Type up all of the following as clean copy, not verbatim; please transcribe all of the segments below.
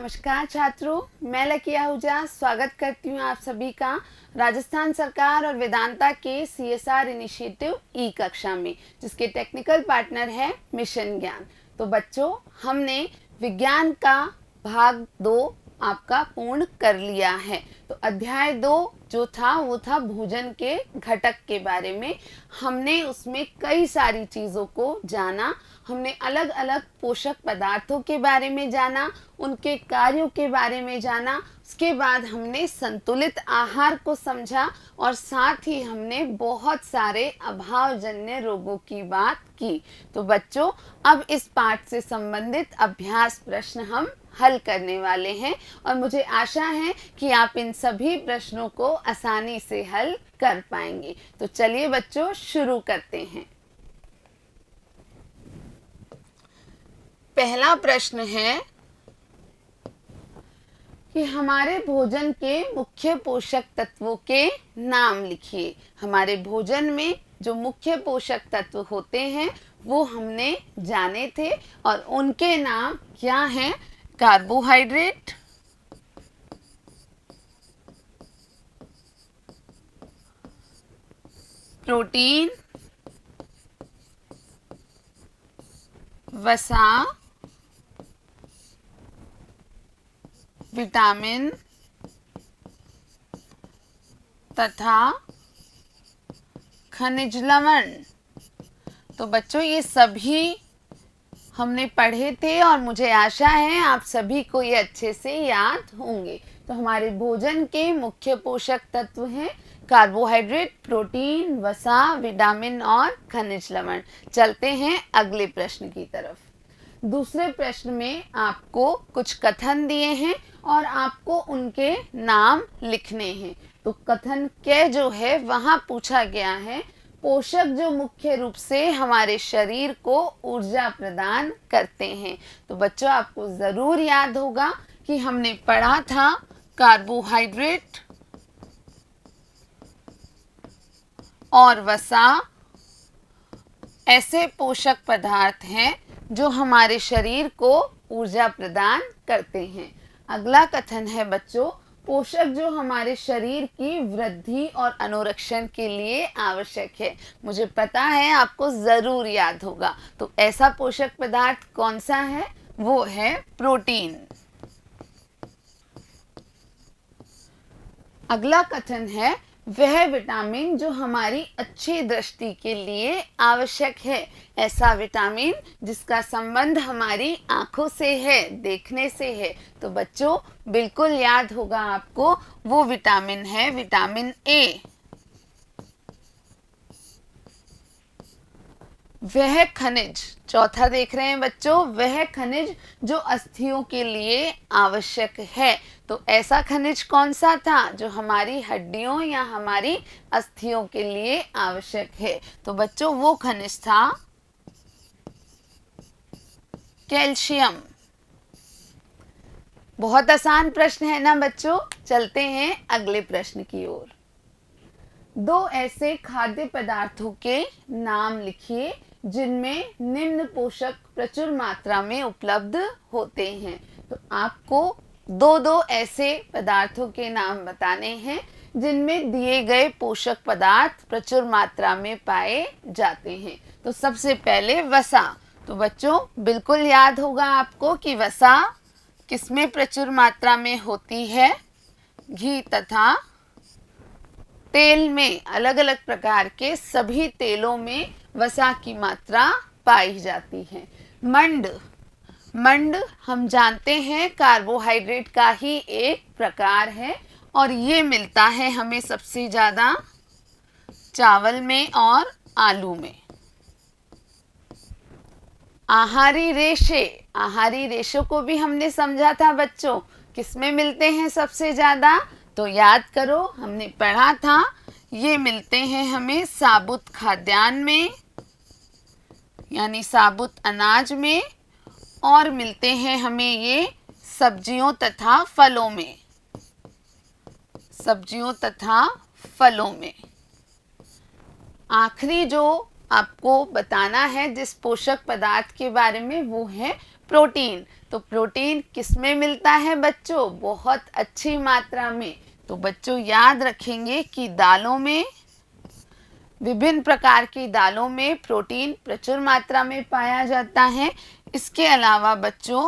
नमस्कार छात्रों, मैं लकी आहूजा स्वागत करती हूँ आप सभी का राजस्थान सरकार और वेदांता के CSR इनिशिएटिव ई कक्षा में, जिसके टेक्निकल पार्टनर है मिशन ज्ञान। तो बच्चों, हमने विज्ञान का भाग 2 आपका पूर्ण कर लिया है। तो अध्याय 2 जो था वो था भोजन के घटक के बारे में। हमने उसमें कई सारी चीज़ों को जाना। हमने अलग अलग पोषक पदार्थों के बारे में जाना, उनके कार्यों के बारे में जाना। उसके बाद हमने संतुलित आहार को समझा और साथ ही हमने बहुत सारे अभावजन्य रोगों की बात की। तो बच्चों, अब इस पाठ से संबंधित अभ्यास प्रश्न हम हल करने वाले हैं और मुझे आशा है कि आप इन सभी प्रश्नों को आसानी से हल कर पाएंगे। तो चलिए बच्चों, शुरू करते हैं। पहला प्रश्न है कि हमारे भोजन के मुख्य पोषक तत्वों के नाम लिखिए। हमारे भोजन में जो मुख्य पोषक तत्व होते हैं वो हमने जाने थे और उनके नाम क्या हैं? कार्बोहाइड्रेट, प्रोटीन, वसा, विटामिन तथा खनिज लवण। तो बच्चों, ये सभी हमने पढ़े थे और मुझे आशा है आप सभी को ये अच्छे से याद होंगे। तो हमारे भोजन के मुख्य पोषक तत्व हैं कार्बोहाइड्रेट, प्रोटीन, वसा, विटामिन और खनिज लवण। चलते हैं अगले प्रश्न की तरफ। दूसरे प्रश्न में आपको कुछ कथन दिए हैं और आपको उनके नाम लिखने हैं। तो कथन के जो है वहाँ पूछा गया है पोषक जो मुख्य रूप से हमारे शरीर को ऊर्जा प्रदान करते हैं। तो बच्चों, आपको ज़रूर याद होगा कि हमने पढ़ा था कार्बोहाइड्रेट और वसा ऐसे पोषक पदार्थ हैं जो हमारे शरीर को ऊर्जा प्रदान करते हैं। अगला कथन है बच्चों, पोषक जो हमारे शरीर की वृद्धि और अनुरक्षण के लिए आवश्यक है। मुझे पता है आपको ज़रूर याद होगा। तो ऐसा पोषक पदार्थ कौन सा है? वो है प्रोटीन। अगला कथन है वह विटामिन जो हमारी अच्छी दृष्टि के लिए आवश्यक है। ऐसा विटामिन जिसका संबंध हमारी आंखों से है, देखने से है। तो बच्चों, बिल्कुल याद होगा आपको, वो विटामिन है विटामिन ए। वह खनिज, चौथा देख रहे हैं बच्चों, वह खनिज जो अस्थियों के लिए आवश्यक है। तो ऐसा खनिज कौन सा था जो हमारी हड्डियों या हमारी अस्थियों के लिए आवश्यक है? तो बच्चों, वो खनिज था कैल्शियम। बहुत आसान प्रश्न है ना बच्चों। चलते हैं अगले प्रश्न की ओर। दो ऐसे खाद्य पदार्थों के नाम लिखिए जिनमें निम्न पोषक प्रचुर मात्रा में उपलब्ध होते हैं। तो आपको दो ऐसे पदार्थों के नाम बताने हैं जिनमें दिए गए पोषक पदार्थ प्रचुर मात्रा में पाए जाते हैं। तो सबसे पहले वसा। तो बच्चों, बिल्कुल याद होगा आपको कि वसा किसमें प्रचुर मात्रा में होती है? घी तथा तेल में। अलग अलग प्रकार के सभी तेलों में वसा की मात्रा पाई जाती है। मंड, मंड हम जानते हैं कार्बोहाइड्रेट का ही एक प्रकार है और ये मिलता है हमें सबसे ज़्यादा चावल में और आलू में। आहारी रेशे, आहारी रेशों को भी हमने समझा था बच्चों, किसमें मिलते हैं सबसे ज़्यादा? तो याद करो, हमने पढ़ा था ये मिलते हैं हमें साबुत खाद्यान्न में यानी साबुत अनाज में, और मिलते हैं हमें ये सब्जियों तथा फलों में, सब्जियों तथा फलों में। आखिरी जो आपको बताना है जिस पोषक पदार्थ के बारे में, वो है प्रोटीन। तो प्रोटीन किसमें मिलता है बच्चों? बहुत अच्छी मात्रा में। तो बच्चों याद रखेंगे कि दालों में, विभिन्न प्रकार की दालों में प्रोटीन प्रचुर मात्रा में पाया जाता है। इसके अलावा बच्चों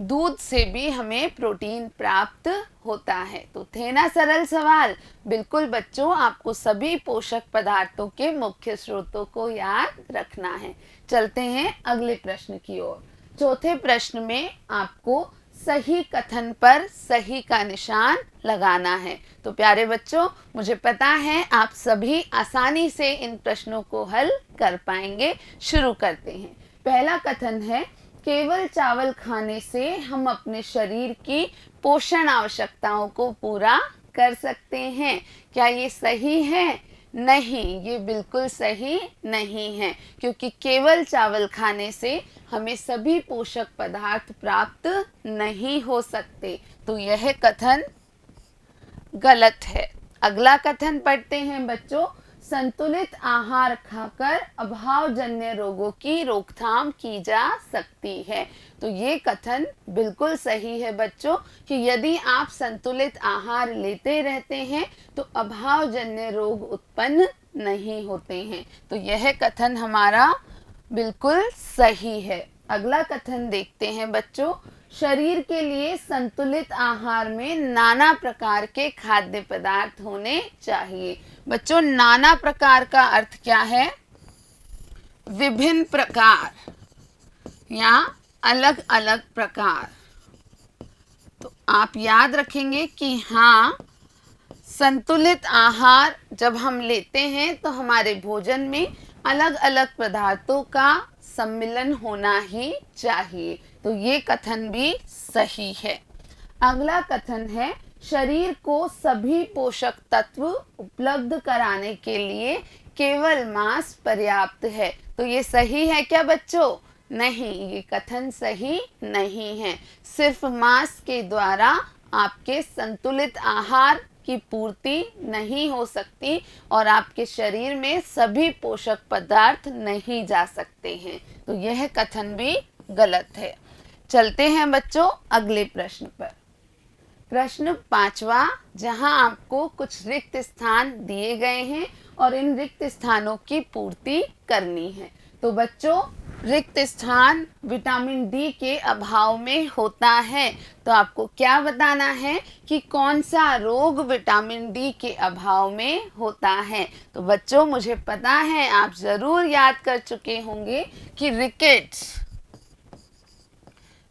दूध से भी हमें प्रोटीन प्राप्त होता है। तो थे ना सरल सवाल? बिल्कुल बच्चों, आपको सभी पोषक पदार्थों के मुख्य स्रोतों को याद रखना है। चलते हैं अगले प्रश्न की ओर। चौथे प्रश्न में आपको सही कथन पर सही का निशान लगाना है। तो प्यारे बच्चों, मुझे पता है आप सभी आसानी से इन प्रश्नों को हल कर पाएंगे। शुरू करते हैं। पहला कथन है, केवल चावल खाने से हम अपने शरीर की पोषण आवश्यकताओं को पूरा कर सकते हैं। क्या ये सही है? नहीं, ये बिल्कुल सही नहीं है, क्योंकि केवल चावल खाने से हमें सभी पोषक पदार्थ प्राप्त नहीं हो सकते। तो यह कथन गलत है। अगला कथन पढ़ते हैं बच्चों। संतुलित आहार खाकर अभावजन्य रोगों की रोकथाम की जा सकती है। तो ये कथन बिल्कुल सही है बच्चों, कि यदि आप संतुलित आहार लेते रहते हैं तो अभावजन्य रोग उत्पन्न नहीं होते हैं। तो यह कथन हमारा बिल्कुल सही है। अगला कथन देखते हैं बच्चों। शरीर के लिए संतुलित आहार में नाना प्रकार के खाद्य पदार्थ होने चाहिए। बच्चों, नाना प्रकार का अर्थ क्या है? विभिन्न प्रकार या अलग अलग प्रकार। तो आप याद रखेंगे कि हाँ, संतुलित आहार जब हम लेते हैं तो हमारे भोजन में अलग अलग पदार्थों का सम्मिलन होना ही चाहिए। तो ये कथन भी सही है। अगला कथन है, शरीर को सभी पोषक तत्व उपलब्ध कराने के लिए केवल मांस पर्याप्त है। तो ये सही है क्या बच्चों? नहीं, ये कथन सही नहीं है। सिर्फ मांस के द्वारा आपके संतुलित आहार की पूर्ति नहीं हो सकती और आपके शरीर में सभी पोषक पदार्थ नहीं जा सकते हैं। तो यह कथन भी गलत है। चलते हैं बच्चों अगले प्रश्न पर। प्रश्न 5वां, जहां आपको कुछ रिक्त स्थान दिए गए हैं और इन रिक्त स्थानों की पूर्ति करनी है। तो बच्चों, रिक्त स्थान विटामिन डी के अभाव में होता है। तो आपको क्या बताना है कि कौन सा रोग विटामिन डी के अभाव में होता है। तो बच्चों, मुझे पता है आप ज़रूर याद कर चुके होंगे कि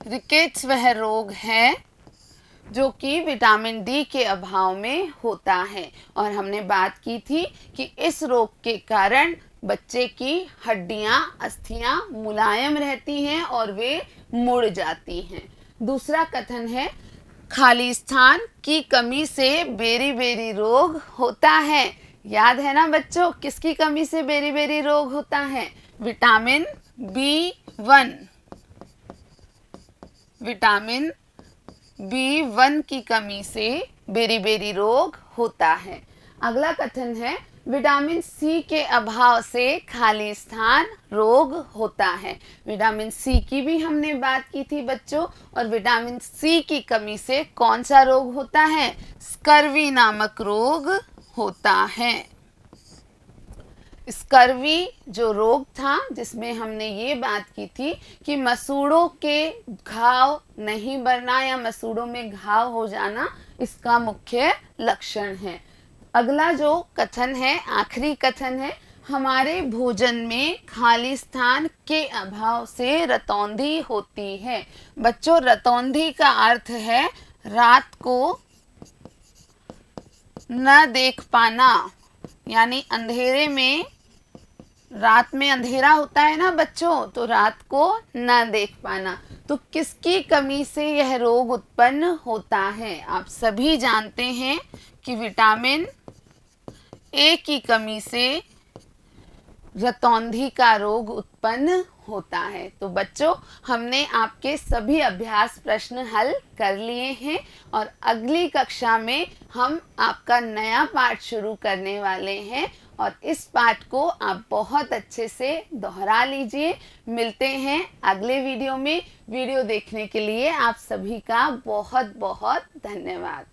रिकेट्स वह रोग है जो कि विटामिन डी के अभाव में होता है। और हमने बात की थी कि इस रोग के कारण बच्चे की हड्डियां, अस्थियां मुलायम रहती हैं और वे मुड़ जाती हैं। दूसरा कथन है, खाली स्थान की कमी से बेरी-बेरी रोग होता है। याद है ना बच्चों, किसकी कमी से बेरी-बेरी रोग होता है? Vitamin B1। विटामिन B1 की कमी से बेरी-बेरी रोग होता है। अगला कथन है, विटामिन सी के अभाव से खाली स्थान रोग होता है। विटामिन सी की भी हमने बात की थी बच्चों, और विटामिन सी की कमी से कौन सा रोग होता है? स्कर्वी नामक रोग होता है। स्कर्वी जो रोग था, जिसमें हमने ये बात की थी कि मसूड़ों के घाव नहीं भरना या मसूड़ों में घाव हो जाना इसका मुख्य लक्षण है। अगला जो कथन है, आखिरी कथन है, हमारे भोजन में खाली स्थान के अभाव से रतौंधी होती है। बच्चों, रतौंधी का अर्थ है रात को न देख पाना, यानी अंधेरे में, रात में अंधेरा होता है ना बच्चों, तो रात को न देख पाना। तो किसकी कमी से यह रोग उत्पन्न होता है? आप सभी जानते हैं कि विटामिन ए की कमी से रतौंधी का रोग उत्पन्न होता है। तो बच्चों, हमने आपके सभी अभ्यास प्रश्न हल कर लिए हैं और अगली कक्षा में हम आपका नया पाठ शुरू करने वाले हैं और इस पाठ को आप बहुत अच्छे से दोहरा लीजिए। मिलते हैं अगले वीडियो में। वीडियो देखने के लिए आप सभी का बहुत बहुत धन्यवाद।